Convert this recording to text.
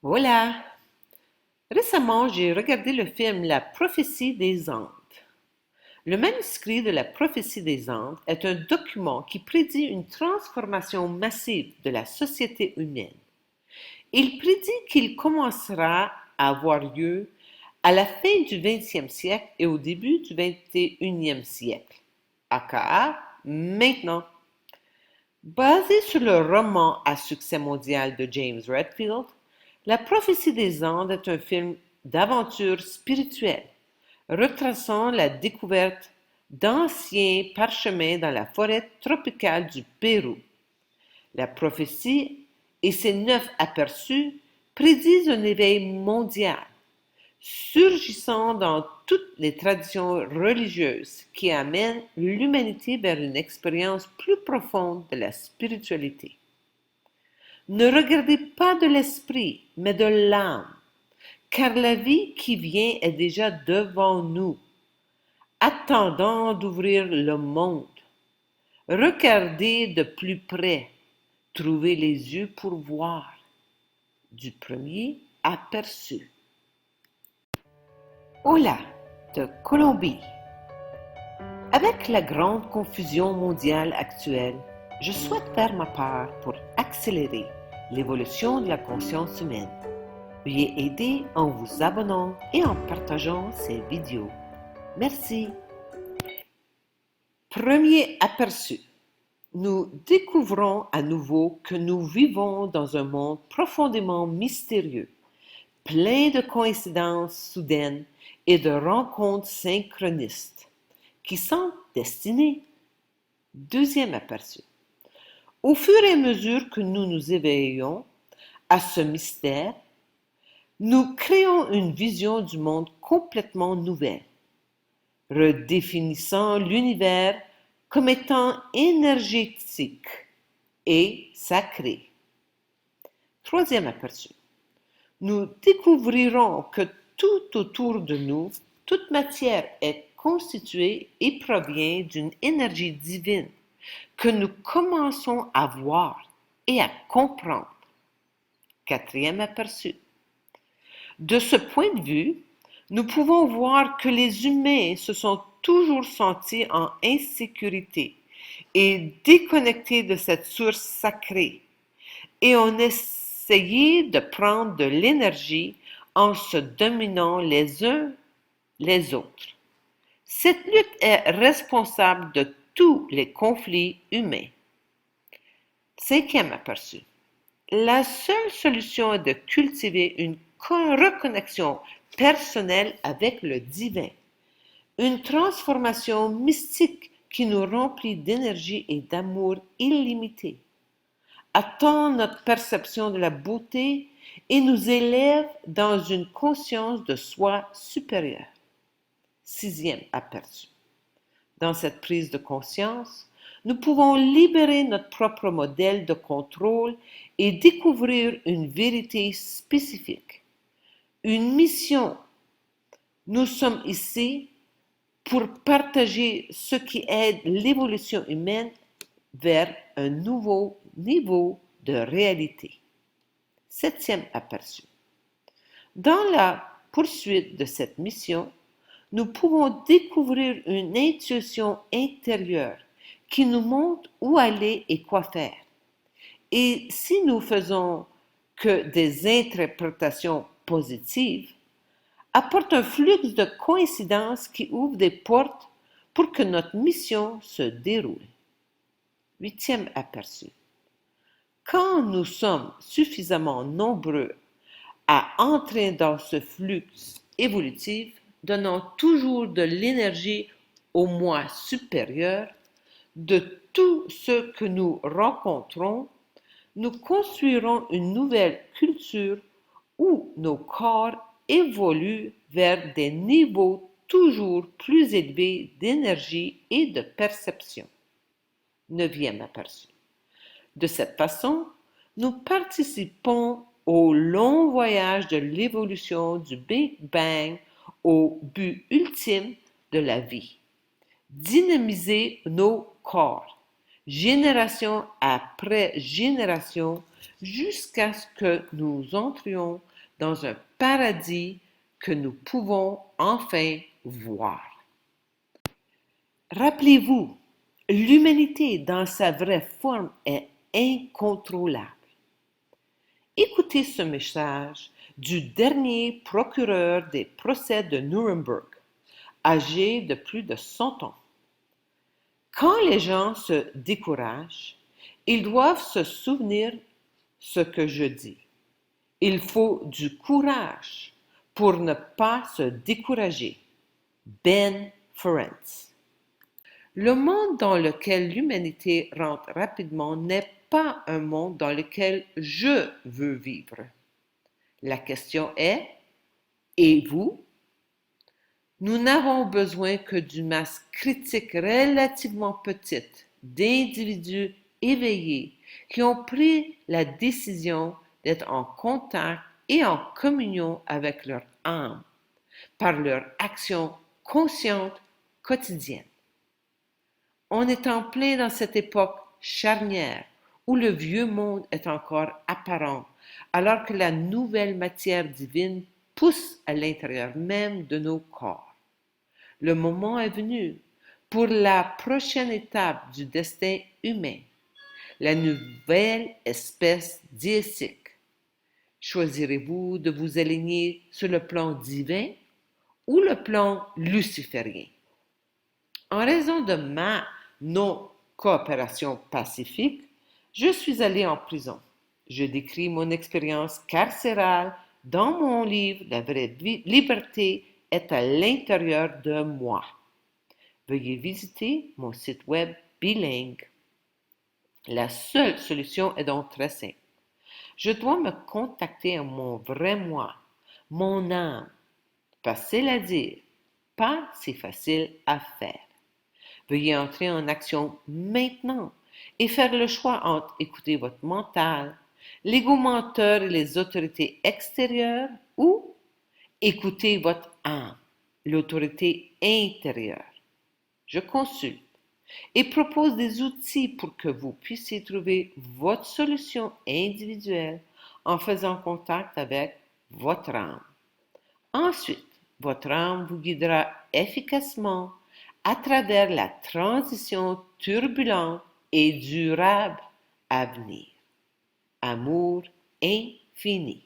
Voilà! Récemment, j'ai regardé le film La prophétie des Andes. Le manuscrit de la prophétie des Andes est un document qui prédit une transformation massive de la société humaine. Il prédit qu'il commencera à avoir lieu à la fin du 20e siècle et au début du 21e siècle, aka maintenant. Basé sur le roman à succès mondial de James Redfield, La prophétie des Andes est un film d'aventure spirituelle, retraçant la découverte d'anciens parchemins dans la forêt tropicale du Pérou. La prophétie et ses 9 aperçus prédisent un éveil mondial, surgissant dans toutes les traditions religieuses qui amènent l'humanité vers une expérience plus profonde de la spiritualité. Ne regardez pas de l'esprit, mais de l'âme, car la vie qui vient est déjà devant nous, attendant d'ouvrir le monde. Regardez de plus près, trouvez les yeux pour voir. Du premier aperçu. Hola, de Colombie. Avec la grande confusion mondiale actuelle, je souhaite faire ma part pour accélérer l'évolution de la conscience humaine. Veuillez aider en vous abonnant et en partageant ces vidéos. Merci. Premier aperçu. Nous découvrons à nouveau que nous vivons dans un monde profondément mystérieux, plein de coïncidences soudaines et de rencontres synchronistes qui sont destinées. Deuxième aperçu. Au fur et à mesure que nous nous éveillons à ce mystère, nous créons une vision du monde complètement nouvelle, redéfinissant l'univers comme étant énergétique et sacré. Troisième aperçu. Nous découvrirons que tout autour de nous, toute matière est constituée et provient d'une énergie divine que nous commençons à voir et à comprendre. Quatrième aperçu. De ce point de vue, nous pouvons voir que les humains se sont toujours sentis en insécurité et déconnectés de cette source sacrée et ont essayé de prendre de l'énergie en se dominant les uns les autres. Cette lutte est responsable de tous les conflits humains. Cinquième aperçu. La seule solution est de cultiver une reconnexion personnelle avec le divin, une transformation mystique qui nous remplit d'énergie et d'amour illimité, attend notre perception de la beauté et nous élève dans une conscience de soi supérieure. Sixième aperçu. Dans cette prise de conscience, nous pouvons libérer notre propre modèle de contrôle et découvrir une vérité spécifique, une mission. Nous sommes ici pour partager ce qui aide l'évolution humaine vers un nouveau niveau de réalité. Septième aperçu. Dans la poursuite de cette mission, nous pouvons découvrir une intuition intérieure qui nous montre où aller et quoi faire. Et si nous faisons que des interprétations positives, apporte un flux de coïncidences qui ouvre des portes pour que notre mission se déroule. Huitième aperçu. Quand nous sommes suffisamment nombreux à entrer dans ce flux évolutif, donnant toujours de l'énergie au moi supérieur, de tout ce que nous rencontrons, nous construirons une nouvelle culture où nos corps évoluent vers des niveaux toujours plus élevés d'énergie et de perception. Neuvième aperçu. De cette façon, nous participons au long voyage de l'évolution du Big Bang au but ultime de la vie. Dynamiser nos corps, génération après génération, jusqu'à ce que nous entrions dans un paradis que nous pouvons enfin voir. Rappelez-vous, l'humanité dans sa vraie forme est incontrôlable. Écoutez ce message du dernier procureur des procès de Nuremberg, âgé de plus de 100 ans. Quand les gens se découragent, ils doivent se souvenir ce que je dis. Il faut du courage pour ne pas se décourager. Ben Ferencz. Le monde dans lequel l'humanité rentre rapidement n'est pas un monde dans lequel je veux vivre. La question est, et vous? Nous n'avons besoin que d'une masse critique relativement petite d'individus éveillés qui ont pris la décision d'être en contact et en communion avec leur âme par leur action consciente quotidienne. On est en plein dans cette époque charnière où le vieux monde est encore apparent, alors que la nouvelle matière divine pousse à l'intérieur même de nos corps. Le moment est venu pour la prochaine étape du destin humain, la nouvelle espèce déitique. Choisirez-vous de vous aligner sur le plan divin ou le plan luciférien? En raison de ma non-coopération pacifique, je suis allé en prison. Je décris mon expérience carcérale dans mon livre La vraie liberté est à l'intérieur de moi. Veuillez visiter mon site web bilingue. La seule solution est donc très simple. Je dois me contacter à mon vrai moi, mon âme. Facile à dire, pas si facile à faire. Veuillez entrer en action maintenant et faire le choix entre écouter votre mental, l'ego menteur et les autorités extérieures ou écouter votre âme, l'autorité intérieure. Je consulte et propose des outils pour que vous puissiez trouver votre solution individuelle en faisant contact avec votre âme. Ensuite, votre âme vous guidera efficacement à travers la transition turbulente et durable à venir. Amour infini.